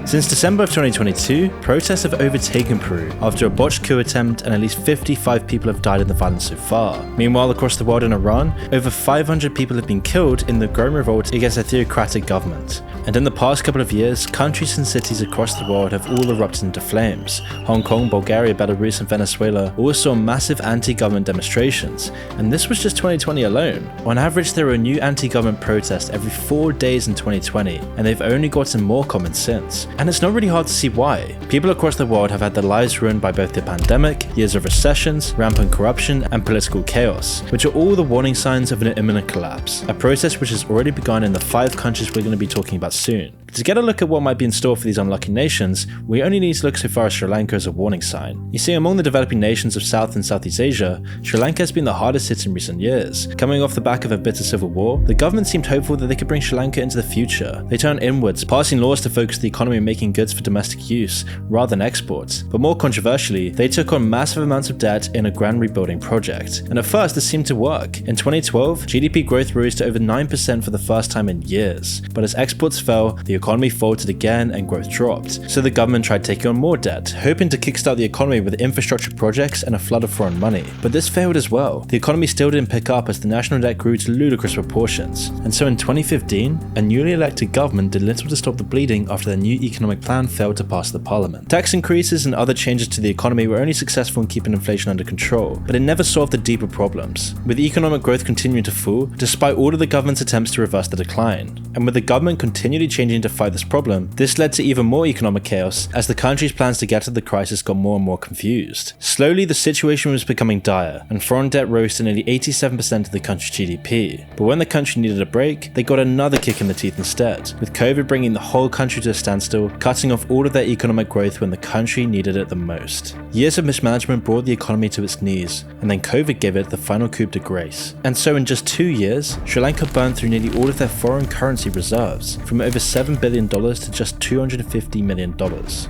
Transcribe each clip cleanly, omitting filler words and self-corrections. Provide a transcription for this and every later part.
Since December of 2022, protests have overtaken Peru after a botched coup attempt, and at least 55 people have died in the violence so far. Meanwhile, across the world in Iran, over 500 people have been killed in the growing revolt against a theocratic government. And in the past couple of years, countries and cities across the world have all erupted into flames. Hong Kong, Bulgaria, Belarus and Venezuela all saw massive anti-government demonstrations, and this was just 2020 alone. On average, there were a new anti-government protest every 4 days in 2020, and they've only gotten more common since. And it's not really hard to see why. People across the world have had their lives ruined by both the pandemic, years of recessions, rampant corruption, and political chaos, which are all the warning signs of an imminent collapse. A process which has already begun in the 5 countries we're going to be talking about soon. To get a look at what might be in store for these unlucky nations, we only need to look so far as Sri Lanka as a warning sign. You see, among the developing nations of South and Southeast Asia, Sri Lanka has been the hardest hit in recent years. Coming off the back of a bitter civil war, the government seemed hopeful that they could bring Sri Lanka into the future. They turned inwards, passing laws to focus the economy on making goods for domestic use rather than exports. But more controversially, they took on massive amounts of debt in a grand rebuilding project. And at first, this seemed to work. In 2012, GDP growth rose to over 9% for the first time in years. But as exports fell, the economy faltered again and growth dropped. So the government tried taking on more debt, hoping to kickstart the economy with infrastructure projects and a flood of foreign money. But this failed as well. The economy still didn't pick up as the national debt grew to ludicrous proportions. And so in 2015, a newly elected government did little to stop the bleeding after their new economic plan failed to pass the parliament. Tax increases and other changes to the economy were only successful in keeping inflation under control, but it never solved the deeper problems, with economic growth continuing to fall despite all of the government's attempts to reverse the decline. And with the government continually changing to fight this problem, this led to even more economic chaos as the country's plans to get out of the crisis got more and more confused. Slowly, the situation was becoming dire, and foreign debt rose to nearly 87% of the country's GDP. But when the country needed a break, they got another kick in the teeth instead, with COVID bringing the whole country to a standstill, cutting off all of their economic growth when the country needed it the most. Years of mismanagement brought the economy to its knees, and then COVID gave it the final coup de grace. And so in just 2 years, Sri Lanka burned through nearly all of their foreign currency reserves, from over $7 billion to just $250 million.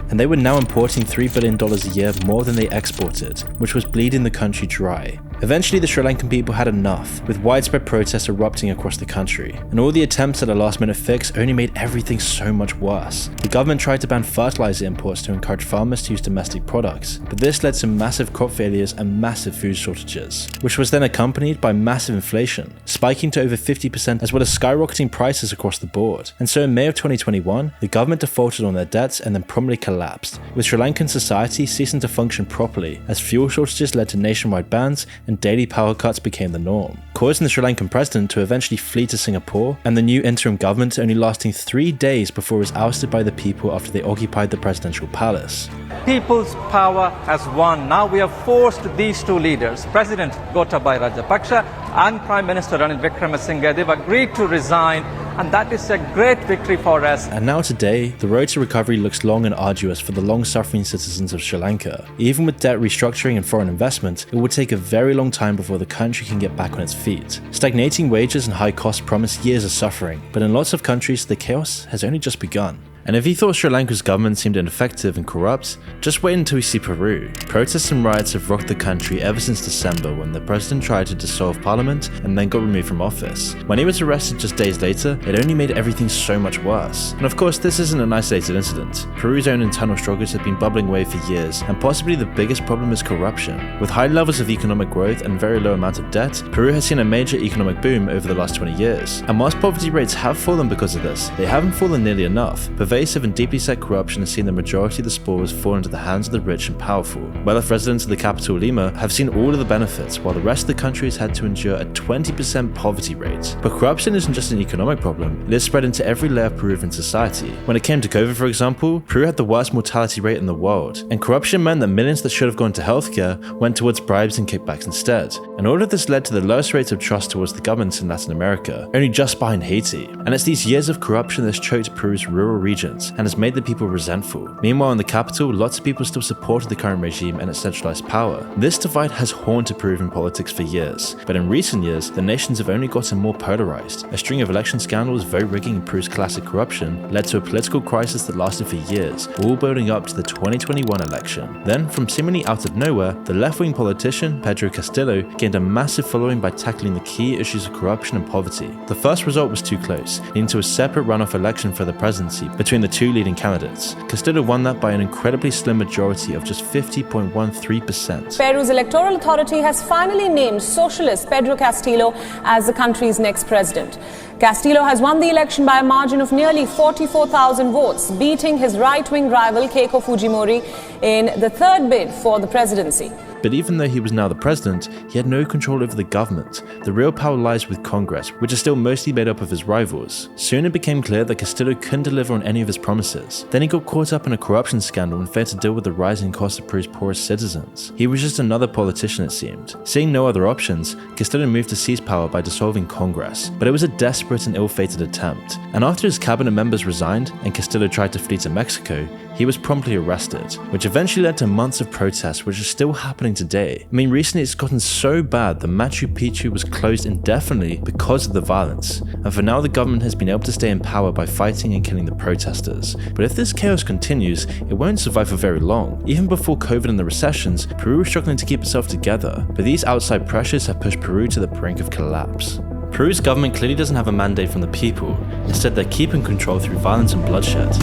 And they were now importing $3 billion a year more than they exported, which was bleeding the country dry. Eventually, the Sri Lankan people had enough, with widespread protests erupting across the country, and all the attempts at a last-minute fix only made everything so much worse. The government tried to ban fertilizer imports to encourage farmers to use domestic products, but this led to massive crop failures and massive food shortages, which was then accompanied by massive inflation, spiking to over 50% as well as skyrocketing prices across the board. And so in May of 2021, the government defaulted on their debts and then promptly collapsed, with Sri Lankan society ceasing to function properly as fuel shortages led to nationwide bans and daily power cuts became the norm, causing the Sri Lankan president to eventually flee to Singapore, and the new interim government only lasting 3 days before it was ousted by the people after they occupied the presidential palace. People's power has won. Now we have forced these two leaders, President Gotabaya Rajapaksa and Prime Minister Ranil Wickremesinghe, they've agreed to resign, and that is a great victory for us. And now today, the road to recovery looks long and arduous for the long-suffering citizens of Sri Lanka. Even with debt restructuring and foreign investment, it will take a very long time before the country can get back on its feet. Stagnating wages and high costs promise years of suffering, but in lots of countries, the chaos has only just begun. And if you thought Sri Lanka's government seemed ineffective and corrupt, just wait until you see Peru. Protests and riots have rocked the country ever since December, when the president tried to dissolve parliament and then got removed from office. When he was arrested just days later, it only made everything so much worse. And of course, this isn't an isolated incident. Peru's own internal struggles have been bubbling away for years, and possibly the biggest problem is corruption. With high levels of economic growth and very low amount of debt, Peru has seen a major economic boom over the last 20 years. And whilst poverty rates have fallen because of this, they haven't fallen nearly enough. Pervasive and deeply set corruption has seen the majority of the spoils fall into the hands of the rich and powerful. Well-off residents of the capital Lima have seen all of the benefits, while the rest of the country has had to endure a 20% poverty rate. But corruption isn't just an economic problem, it is spread into every layer of Peruvian society. When it came to COVID, for example, Peru had the worst mortality rate in the world, and corruption meant that millions that should have gone to healthcare went towards bribes and kickbacks instead. And all of this led to the lowest rates of trust towards the governments in Latin America, only just behind Haiti. And it's these years of corruption that's choked Peru's rural regions and has made the people resentful. Meanwhile, in the capital, lots of people still supported the current regime and its centralized power. This divide has haunted Peruvian politics for years, but in recent years, the nations have only gotten more polarized. A string of election scandals, vote rigging, and Peru's classic corruption led to a political crisis that lasted for years, all building up to the 2021 election. Then, from seemingly out of nowhere, the left-wing politician Pedro Castillo gained a massive following by tackling the key issues of corruption and poverty. The first result was too close, leading to a separate runoff election for the presidency between between the two leading candidates. Castillo won that by an incredibly slim majority of just 50.13%. Peru's electoral authority has finally named socialist Pedro Castillo as the country's next president. Castillo has won the election by a margin of nearly 44,000 votes, beating his right-wing rival Keiko Fujimori in the third bid for the presidency. But even though he was now the president, he had no control over the government. The real power lies with Congress, which is still mostly made up of his rivals. Soon it became clear that Castillo couldn't deliver on any of his promises. Then he got caught up in a corruption scandal and failed to deal with the rising cost of Peru's poorest citizens. He was just another politician, it seemed. Seeing no other options, Castillo moved to seize power by dissolving Congress. But it was a desperate and ill-fated attempt. And after his cabinet members resigned and Castillo tried to flee to Mexico, he was promptly arrested, which eventually led to months of protests, which are still happening today. I mean, recently it's gotten so bad that Machu Picchu was closed indefinitely because of the violence, and for now the government has been able to stay in power by fighting and killing the protesters. But if this chaos continues, it won't survive for very long. Even before COVID and the recessions, Peru was struggling to keep itself together, but these outside pressures have pushed Peru to the brink of collapse. Peru's government clearly doesn't have a mandate from the people. Instead, they're keeping control through violence and bloodshed.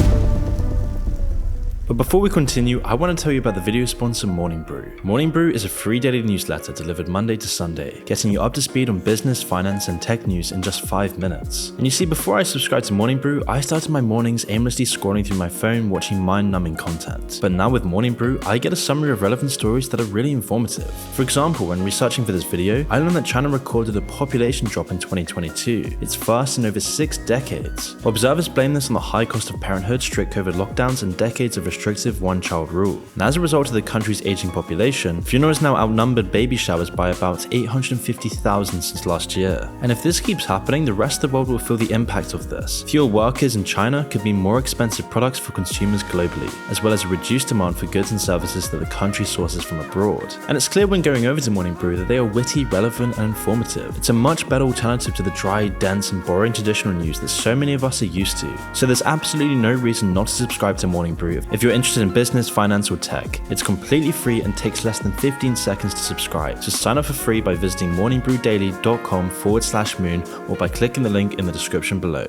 But before we continue, I want to tell you about the video sponsor Morning Brew. Morning Brew is a free daily newsletter delivered Monday to Sunday, getting you up to speed on business, finance, and tech news in just 5 minutes. And you see, before I subscribed to Morning Brew, I started my mornings aimlessly scrolling through my phone watching mind-numbing content. But now with Morning Brew, I get a summary of relevant stories that are really informative. For example, when researching for this video, I learned that China recorded a population drop in 2022, its first in over 6 decades. Observers blame this on the high cost of parenthood, strict COVID lockdowns, and decades of restrictive one-child rule. And as a result of the country's aging population, funerals now outnumbered baby showers by about 850,000 since last year. And if this keeps happening, the rest of the world will feel the impact of this. Fewer workers in China could mean more expensive products for consumers globally, as well as a reduced demand for goods and services that the country sources from abroad. And it's clear when going over to Morning Brew that they are witty, relevant, and informative. It's a much better alternative to the dry, dense, and boring traditional news that so many of us are used to. So there's absolutely no reason not to subscribe to Morning Brew if you're interested in business, finance, or tech. It's completely free and takes less than 15 seconds to subscribe. So sign up for free by visiting morningbrewdaily.com/moon or by clicking the link in the description below.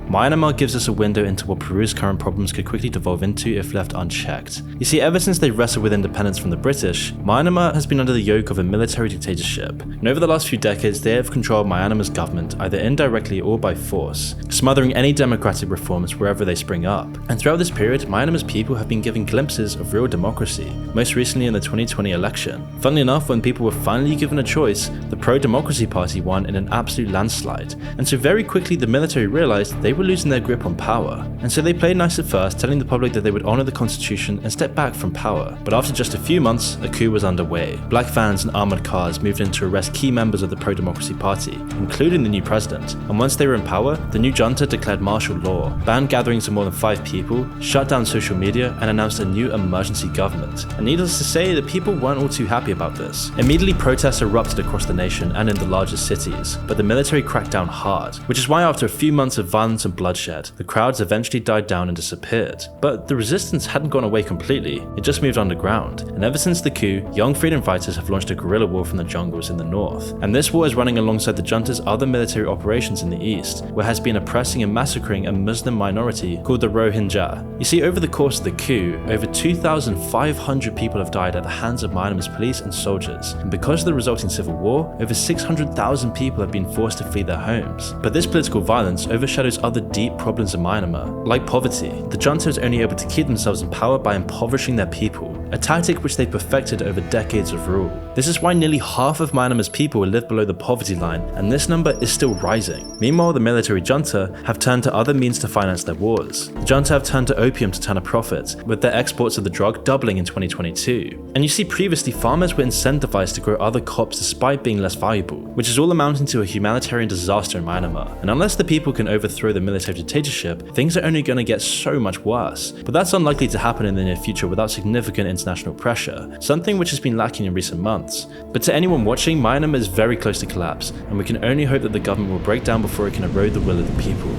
Myanmar gives us a window into what Peru's current problems could quickly devolve into if left unchecked. You see, ever since they wrestled with independence from the British, Myanmar has been under the yoke of a military dictatorship. And over the last few decades, they have controlled Myanmar's government either indirectly or by force, smothering any democratic reforms wherever they spring up. And throughout this period, Myanmar's people have been given glimpses of real democracy, most recently in the 2020 election. Funnily enough, when people were finally given a choice, the pro-democracy party won in an absolute landslide. And so very quickly the military realized they were losing their grip on power. And so they played nice at first, telling the public that they would honor the constitution and step back from power. But after just a few months, a coup was underway. Black vans and armored cars moved in to arrest key members of the pro-democracy party, including the new president. And once they were in power, the new junta declared martial law, banned gatherings of more than 5 people, shut down social media, and announced a new emergency government. And needless to say, the people weren't all too happy about this. Immediately, protests erupted across the nation and in the largest cities, but the military cracked down hard, which is why after a few months of violence and bloodshed, the crowds eventually died down and disappeared. But the resistance hadn't gone away completely, it just moved underground. And ever since the coup, young freedom fighters have launched a guerrilla war from the jungles in the north. And this war is running alongside the junta's other military operations in the east, where has been oppressing and massacring a Muslim minority called the Rohingya. You see, over the course of the coup, over 2,500 people have died at the hands of Myanmar's police and soldiers. And because of the resulting civil war, over 600,000 people have been forced to flee their homes. But this political violence overshadows other deep problems in Myanmar, like poverty. The junta is only able to keep themselves in power by impoverishing their people, a tactic which they perfected over decades of rule. This is why nearly half of Myanmar's people live below the poverty line, and this number is still rising. Meanwhile, the military junta have turned to other means to finance their wars. The junta have turned to opium to turn a profit, with their exports of the drug doubling in 2022. And you see, previously farmers were incentivized to grow other crops despite being less valuable, which is all amounting to a humanitarian disaster in Myanmar. And unless the people can overthrow the military dictatorship, things are only going to get so much worse. But that's unlikely to happen in the near future without significant international pressure, something which has been lacking in recent months. But to anyone watching, Myanmar is very close to collapse, and we can only hope that the government will break down before it can erode the will of the people.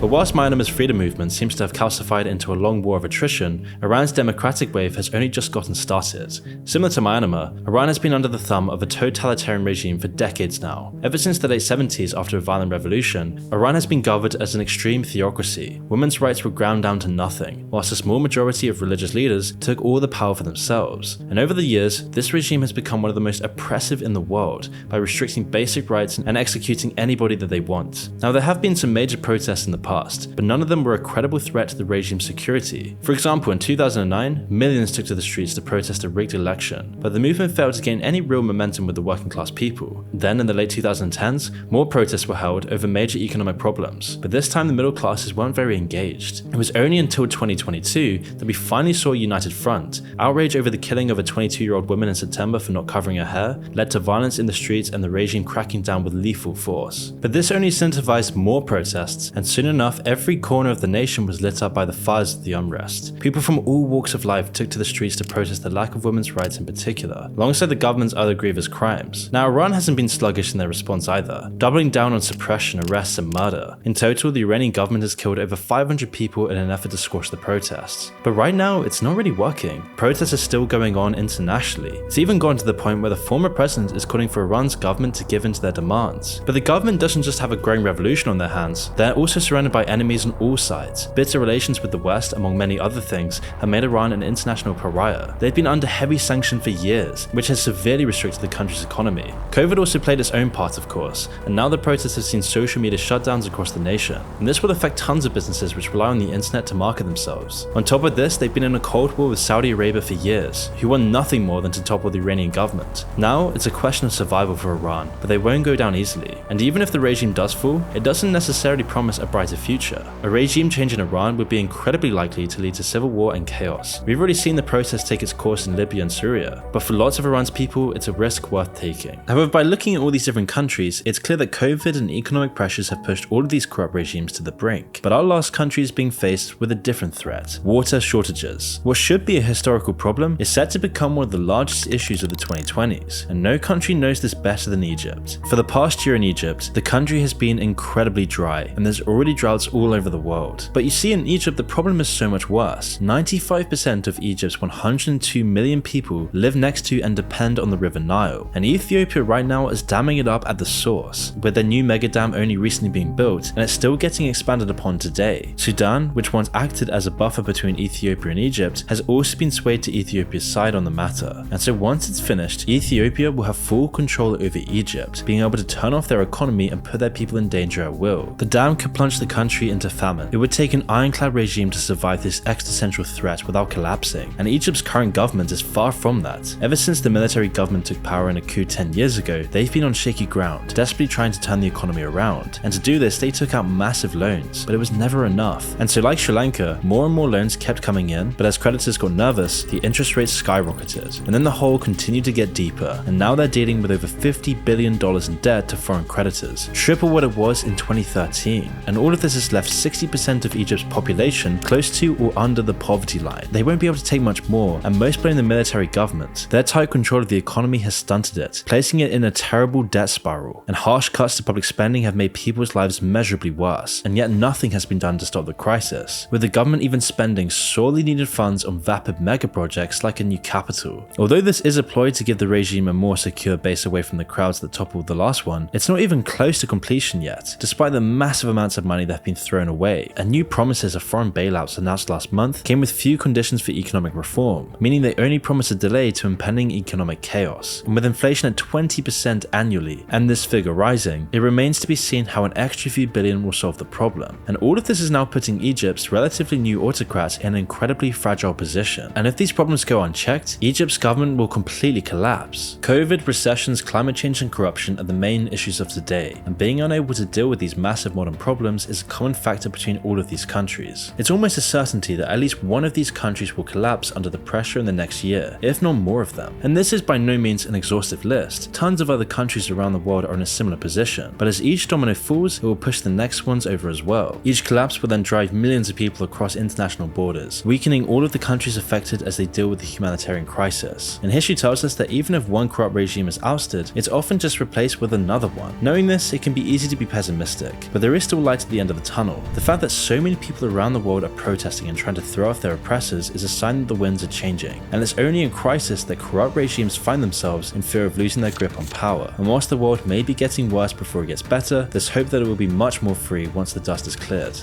But whilst Myanmar's freedom movement seems to have calcified into a long war of attrition, Iran's democratic wave has only just gotten started. Similar to Myanmar, Iran has been under the thumb of a totalitarian regime for decades now. Ever since the late 70s after a violent revolution, Iran has been governed as an extreme theocracy. Women's rights were ground down to nothing, whilst a small majority of religious leaders took all the power for themselves. And over the years, this regime has become one of the most oppressive in the world by restricting basic rights and executing anybody that they want. Now, there have been some major protests in the past, but none of them were a credible threat to the regime's security. For example, in 2009, millions took to the streets to protest a rigged election, but the movement failed to gain any real momentum with the working class people. Then, in the late 2010s, more protests were held over major economic problems, but this time the middle classes weren't very engaged. It was only until 2022 that we finally saw a united front. Outrage over the killing of a 22-year-old woman in September for not covering her hair led to violence in the streets and the regime cracking down with lethal force. But this only incentivized more protests, and soon enough every corner of the nation was lit up by the fires of the unrest. People from all walks of life took to the streets to protest the lack of women's rights in particular, alongside the government's other grievous crimes. Now, Iran hasn't been sluggish in their response either, doubling down on suppression, arrests and murder. In total, the Iranian government has killed over 500 people in an effort to squash the protests. But right now, it's not really working. Protests are still going on internationally. It's even gone to the point where the former president is calling for Iran's government to give in to their demands. But the government doesn't just have a growing revolution on their hands, they're also surrounded by enemies on all sides. Bitter relations with the West, among many other things, have made Iran an international pariah. They've been under heavy sanction for years, which has severely restricted the country's economy. COVID also played its own part, of course, and now the protests have seen social media shutdowns across the nation, and this will affect tons of businesses which rely on the internet to market themselves. On top of this, they've been in a cold war with Saudi Arabia for years, who want nothing more than to topple the Iranian government. Now, it's a question of survival for Iran, but they won't go down easily. And even if the regime does fall, it doesn't necessarily promise a brighter future. A regime change in Iran would be incredibly likely to lead to civil war and chaos. We've already seen the protests take its course in Libya and Syria, but for lots of Iran's people, it's a risk worth taking. However, by looking at all these different countries, it's clear that COVID and economic pressures have pushed all of these corrupt regimes to the brink. But our last country is being faced with a different threat: water shortages. What should be a historical problem is set to become one of the largest issues of the 2020s, and no country knows this better than Egypt. For the past year in Egypt, the country has been incredibly dry, and there's already droughts all over the world. But you see, in Egypt, the problem is so much worse. 95% of Egypt's 102 million people live next to and depend on the River Nile, and Ethiopia right now is damming it up at the source, with their new mega dam only recently being built, and it's still getting expanded upon today. Sudan, which once acted as a buffer between Ethiopia and Egypt, has also been swayed to Ethiopia's side on the matter, and so once it's finished, Ethiopia will have full control over Egypt, being able to turn off their economy and put their people in danger at will. The dam could plunge the country into famine. It would take an ironclad regime to survive this existential threat without collapsing, and Egypt's current government is far from that. Ever since the military government took power in a coup 10 years ago, they've been on shaky ground, desperately trying to turn the economy around, and to do this they took out massive loans, but it was never enough. And so, like Sri Lanka, more and more loans kept coming in, but as creditors got nervous, the interest rates skyrocketed, and then the hole continued to get deeper, and now they're dealing with over $50 billion in debt to foreign creditors, triple what it was in 2013. And all of this has left 60% of Egypt's population close to or under the poverty line. They won't be able to take much more, and most blame the military government. Their tight control of the economy has stunted it, placing it in a terrible debt spiral, and harsh cuts to public spending have made people's lives measurably worse, and yet nothing has been done to stop the crisis, with the government even spending sorely needed funds on vapid mega projects like a new capital. Although this is a ploy to give the regime a more secure base away from the crowds that toppled the last one, it's not even close to completion yet, despite the massive amounts of money that have been thrown away, and new promises of foreign bailouts announced last month came with few conditions for economic reform, meaning they only promise a delay to impending economic chaos. And with inflation at 20% annually, and this figure rising, it remains to be seen how an extra few billion will solve the problem. And all of this is now putting Egypt's relatively new autocrat in an incredibly fragile position. And if these problems go unchecked, Egypt's government will completely collapse. COVID, recessions, climate change and corruption are the main issues of today, and being unable to deal with these massive modern problems is a common factor between all of these countries. It's almost a certainty that at least one of these countries will collapse under the pressure in the next year, if not more of them. And this is by no means an exhaustive list. Tons of other countries around the world are in a similar position, but as each domino falls, it will push the next ones over as well. Each collapse will then drive millions of people across international borders, weakening all of the countries affected as they deal with the humanitarian crisis. And history tells us that even if one corrupt regime is ousted, it's often just replaced with another one. Knowing this, it can be easy to be pessimistic, but there is still light at the end of end of the tunnel. The fact that so many people around the world are protesting and trying to throw off their oppressors is a sign that the winds are changing, and it's only in crisis that corrupt regimes find themselves in fear of losing their grip on power. And whilst the world may be getting worse before it gets better, there's hope that it will be much more free once the dust is cleared.